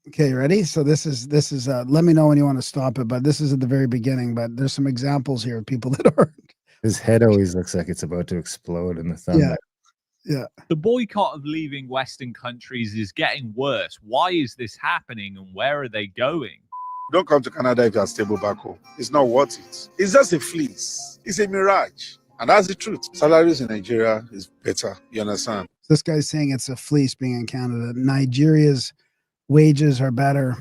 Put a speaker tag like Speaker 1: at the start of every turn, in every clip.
Speaker 1: Okay, ready? So this is let me know when you want to stop it, but this is at the very beginning, but there's some examples here of people that are
Speaker 2: His head always looks like it's about to explode in the thumbnail.
Speaker 1: yeah.
Speaker 3: The boycott of leaving Western countries is getting worse. Why is this happening and where are they going?
Speaker 4: Don't come to Canada if you're stable back home. It's not worth it. It's just a fleece. It's a mirage. And that's the truth. Salaries in Nigeria is better. You understand?
Speaker 1: This guy's saying it's a fleece being in Canada. Nigeria's wages are better.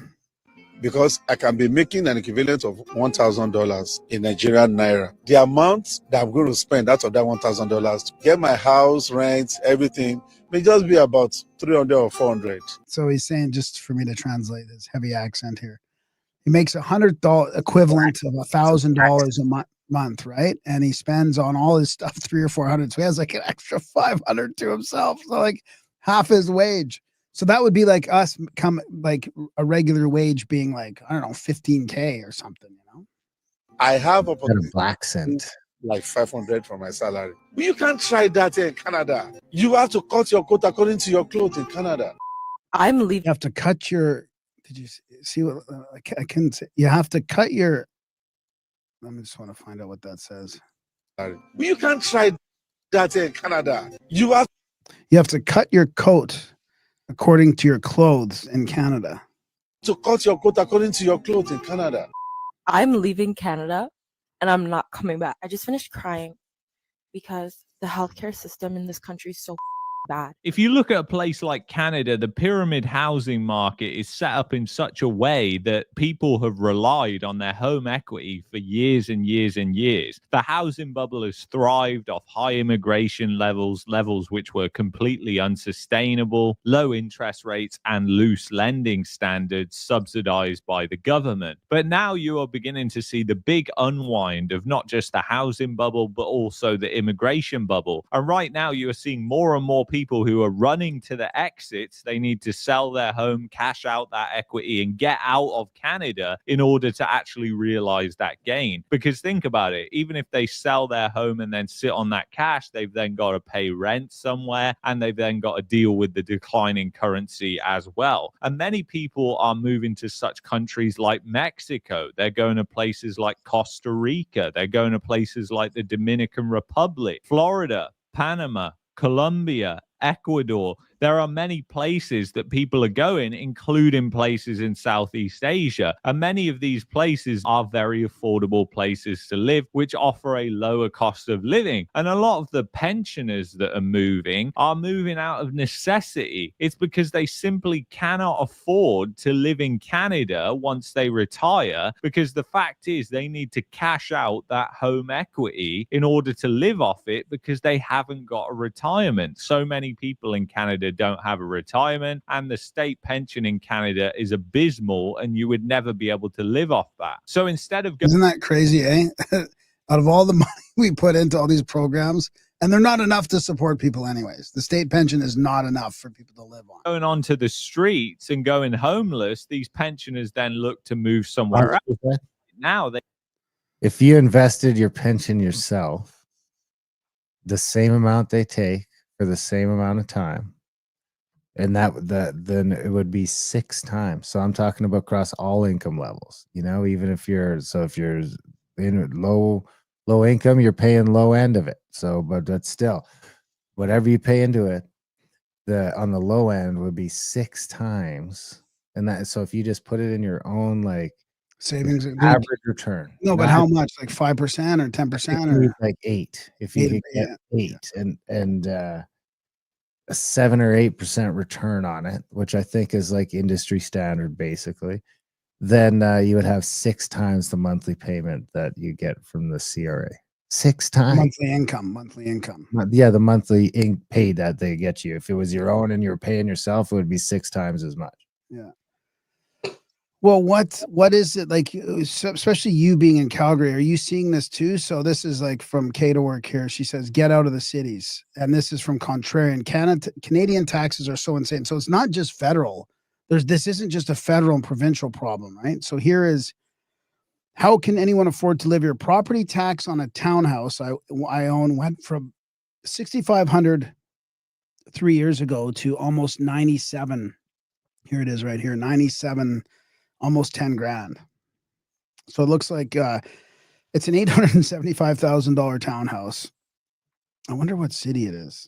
Speaker 4: Because I can be making an equivalent of $1,000 in Nigerian naira. The amount that I'm going to spend out of that $1,000 to get my house, rent, everything may just be about 300 or 400.
Speaker 1: So he's saying, just for me to translate his heavy accent here, he makes $100 equivalent of $1,000 a month, right? And he spends on all his stuff 300 or 400. So he has like an extra 500 to himself. So like half his wage. So that would be like us like a regular wage being like, I don't know, 15K or something, you know?
Speaker 4: I have
Speaker 2: a black cent.
Speaker 4: Like 500 for my salary. But you can't try that in Canada. You have to cut your coat according to your clothes in Canada.
Speaker 1: I'm leaving. You have to cut your, did you see what, I couldn't say, you have to cut your, let me just want to find out what that says.
Speaker 4: But you can't try that in Canada. You have
Speaker 1: to cut your coat according to your clothes in Canada.
Speaker 4: To cut your coat according to your clothes in Canada.
Speaker 5: I'm leaving Canada and I'm not coming back. I just finished crying because the healthcare system in this country is so bad.
Speaker 3: If you look at a place like Canada, the pyramid housing market is set up in such a way that people have relied on their home equity for years and years and years. The housing bubble has thrived off high immigration levels which were completely unsustainable, low interest rates and loose lending standards subsidized by the government. But now you are beginning to see the big unwind of not just the housing bubble, but also the immigration bubble. And right now you are seeing more and more people who are running to the exits. They need to sell their home, cash out that equity and get out of Canada in order to actually realize that gain. Because think about it, even if they sell their home and then sit on that cash, they've then got to pay rent somewhere and they've then got to deal with the declining currency as well. And many people are moving to such countries like Mexico. They're going to places like Costa Rica. They're going to places like the Dominican Republic, Florida, Panama, Colombia, Ecuador. There are many places that people are going, including places in Southeast Asia. And many of these places are very affordable places to live, which offer a lower cost of living. And a lot of the pensioners that are moving out of necessity. It's because they simply cannot afford to live in Canada once they retire, because the fact is they need to cash out that home equity in order to live off it because they haven't got a retirement. So many people in Canada don't have a retirement, and the state pension in Canada is abysmal, and you would never be able to live off that. So instead of
Speaker 1: isn't that crazy, eh? Out of all the money we put into all these programs, and they're not enough to support people anyways. The state pension is not enough for people to live on.
Speaker 3: Going onto the streets and going homeless, these pensioners then look to move somewhere else. Now
Speaker 2: if you invested your pension yourself, the same amount they take for the same amount of time, and then it would be 6 times. So I'm talking about across all income levels, you know, even if you're in low income, you're paying low end of it. So, but that's still whatever you pay into it, on the low end would be 6 times. And that, so if you just put it in your own like
Speaker 1: savings
Speaker 2: average return.
Speaker 1: No, but how much? Like 5% or 10% or
Speaker 2: like 8. If you could get 8 and a 7 or 8% return on it, which I think is like industry standard basically, then you would have 6 times the monthly payment that you get from the CRA. 6 times
Speaker 1: monthly income.
Speaker 2: Yeah, the monthly pay that they get you. If it was your own and you were paying yourself, it would be 6 times as much.
Speaker 1: Yeah. Well, what is it like, especially you being in Calgary? Are you seeing this too? So this is like from Kay to Work here. She says, get out of the cities. And this is from Contrarian. Canadian taxes are so insane. So it's not just federal. This isn't just a federal and provincial problem, right? So here is, how can anyone afford to live here? Property tax on a townhouse I own went from $6,500 3 years ago to almost $97 Here it is right here, 97, almost 10 grand. So it looks like it's an $875,000 townhouse. I wonder what city it is.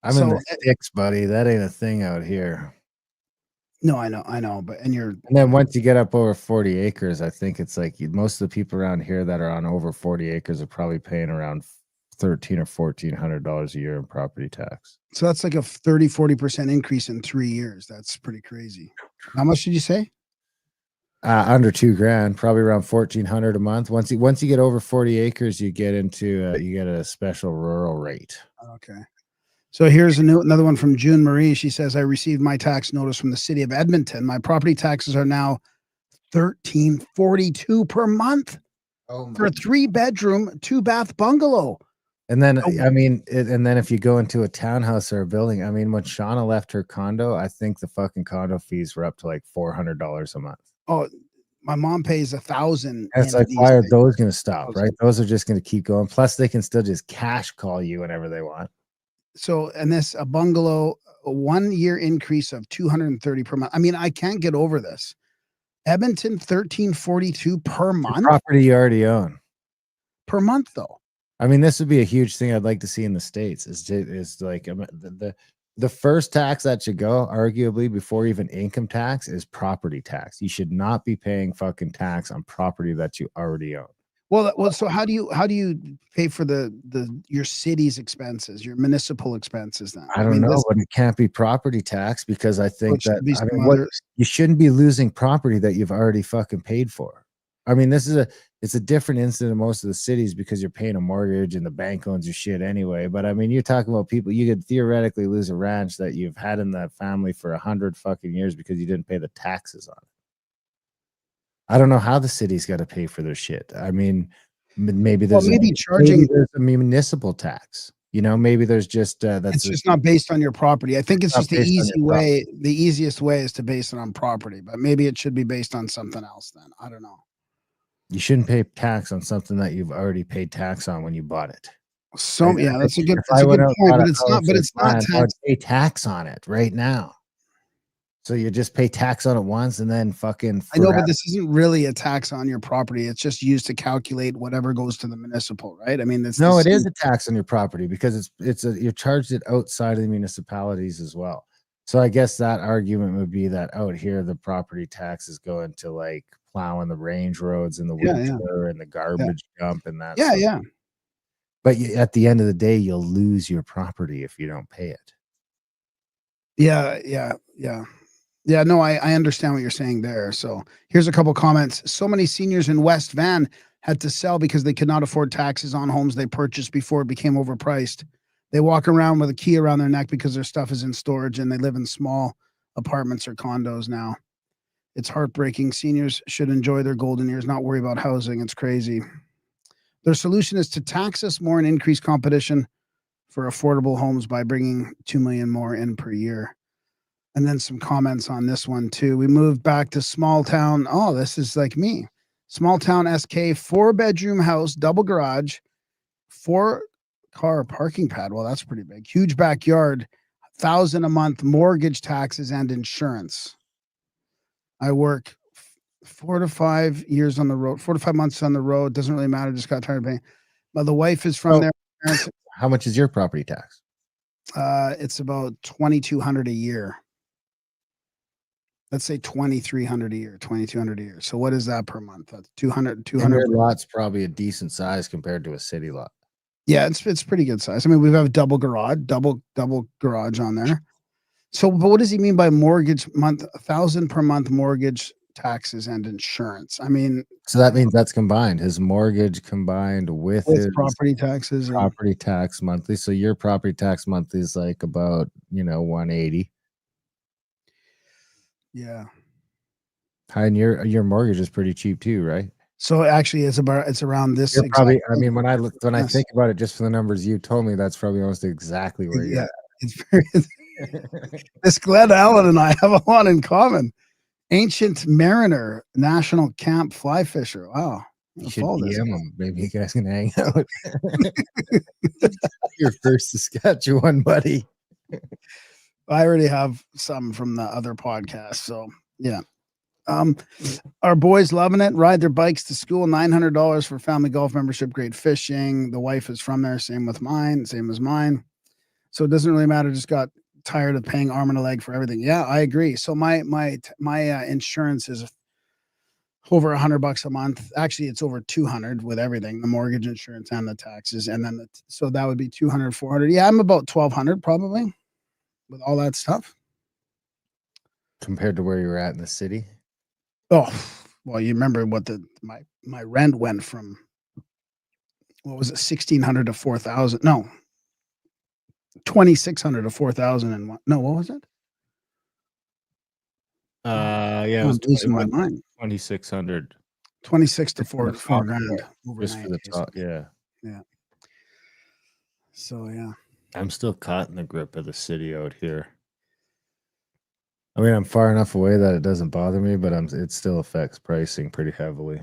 Speaker 2: I'm in
Speaker 1: So
Speaker 2: the sticks, buddy. That ain't a thing out here.
Speaker 1: no, I know, but and you're
Speaker 2: And then once you get up over 40 acres, I think it's like most of the people around here that are on over 40 acres are probably paying around $1,300 or $1,400 a year in property tax.
Speaker 1: so that's like a 30-40% increase in 3 years. That's pretty crazy. How much did you say?
Speaker 2: Under $2,000, probably around 1,400 a month. Once you get over 40 acres, you get into you get a special rural rate.
Speaker 1: Okay. So here's another one from June Marie. She says, I received my tax notice from the city of Edmonton. My property taxes are now $1,342 per month for a 3-bedroom, 2-bath bungalow.
Speaker 2: And then,
Speaker 1: Oh.
Speaker 2: I mean, and then if you go into a townhouse or a building, I mean, when Shauna left her condo, I think the fucking condo fees were up to like $400 a month.
Speaker 1: Oh, my mom pays $1,000.
Speaker 2: And it's like, why are those going to stop, right? Those are just going to keep going. Plus, they can still just cash call you whenever they want.
Speaker 1: So, and this, a bungalow, a 1-year increase of $230 per month. I mean, I can't get over this. Edmonton, $1,342 per month.
Speaker 2: Property you already own.
Speaker 1: Per month, though.
Speaker 2: I mean, this would be a huge thing I'd like to see in the States. Is like the first tax that should go, arguably, before even income tax, is property tax. You should not be paying fucking tax on property that you already own.
Speaker 1: Well, so how do you pay for your city's expenses, your municipal expenses then?
Speaker 2: I don't know, but it can't be property tax because I think that you shouldn't be losing property that you've already fucking paid for. I mean, it's a different incident in most of the cities because you're paying a mortgage and the bank owns your shit anyway. But I mean, you're talking about people, you could theoretically lose a ranch that you've had in that family for 100 fucking years because you didn't pay the taxes on it. I don't know how the city's got to pay for their shit. I mean, maybe there's maybe there's a municipal tax. You know, maybe there's just
Speaker 1: it's just not based on your property. I think it's just the easy way. The easiest way is to base it on property, but maybe it should be based on something else. Then I don't know.
Speaker 2: You shouldn't pay tax on something that you've already paid tax on when you bought it.
Speaker 1: So yeah, that's a good point. But it's not. But it's not tax.
Speaker 2: Pay tax on it right now. So you just pay tax on it once and then fucking
Speaker 1: I know, but this isn't really a tax on your property. It's just used to calculate whatever goes to the municipal, right? I mean, it
Speaker 2: is a tax on your property because you're charged it outside of the municipalities as well. So I guess that argument would be that out here the property tax is going to like plowing the range roads and the winter and the garbage dump and that.
Speaker 1: Yeah.
Speaker 2: But at the end of the day, you'll lose your property if you don't pay it.
Speaker 1: Yeah, no, I understand what you're saying there. So here's a couple comments. So many seniors in West Van had to sell because they could not afford taxes on homes they purchased before it became overpriced. They walk around with a key around their neck because their stuff is in storage and they live in small apartments or condos now. It's heartbreaking. Seniors should enjoy their golden years, not worry about housing. It's crazy. Their solution is to tax us more and increase competition for affordable homes by bringing 2 million more in per year. And then some comments on this one too. We moved back to small town. Oh, this is like me. Small town SK, 4-bedroom house, double garage, 4-car parking pad. Well, that's pretty big. Huge backyard, $1,000 a month, mortgage, taxes, and insurance. I work 4 to 5 years on the road, 4 to 5 months on the road. Doesn't really matter. Just got tired of paying. But the wife is from there.
Speaker 2: How much is your property tax?
Speaker 1: It's about $2,200 a year. Let's say $2,300 a year, $2,200 a year. So what is that per month? That's 200.
Speaker 2: Your lot's probably a decent size compared to a city lot.
Speaker 1: Yeah, it's pretty good size. I mean, we have a double garage on there. So, but what does he mean by mortgage month? $1,000 per month mortgage, taxes, and insurance. I mean,
Speaker 2: so that means that's combined. His mortgage combined with his
Speaker 1: property taxes,
Speaker 2: property tax monthly. So your property tax monthly is like about $180.
Speaker 1: Yeah.
Speaker 2: And your mortgage is pretty cheap too, right?
Speaker 1: So actually, it's around this.
Speaker 2: You're probably. I mean, when I think about it, just from the numbers you told me, that's probably almost exactly where you're at.
Speaker 1: It's very. This Glenn Allen and I have a lot in common. Ancient Mariner National Camp Fly Fisher. Wow.
Speaker 2: You should DM him. Maybe you guys can hang out. Your first Saskatchewan, buddy.
Speaker 1: I already have some from the other podcast. So yeah. Our boys loving it. Ride their bikes to school. $900 for family golf membership. Great fishing. The wife is from there. Same with mine. Same as mine. So it doesn't really matter. Just got tired of paying arm and a leg for everything. Yeah, I agree. So my insurance is over $100 a month. Actually, it's over 200 with everything, the mortgage insurance and the taxes. And then, so that would be 200, 400. Yeah, I'm about 1,200 probably with all that stuff.
Speaker 2: Compared to where you were at in the city?
Speaker 1: Oh, well, you remember what my rent went from, what was it, 1,600 to 4,000? No, 2,600 to 4,000 and one. No, what was it?
Speaker 2: Yeah, it
Speaker 1: I'm
Speaker 2: was
Speaker 1: losing my mind.
Speaker 2: 2,600.
Speaker 1: 26 to
Speaker 2: For the
Speaker 1: four
Speaker 2: top,
Speaker 1: grand
Speaker 2: yeah. Just for the
Speaker 1: overnight.
Speaker 2: top, yeah.
Speaker 1: Yeah. So yeah.
Speaker 2: I'm still caught in the grip of the city out here. I mean, I'm far enough away that it doesn't bother me, but it still affects pricing pretty heavily.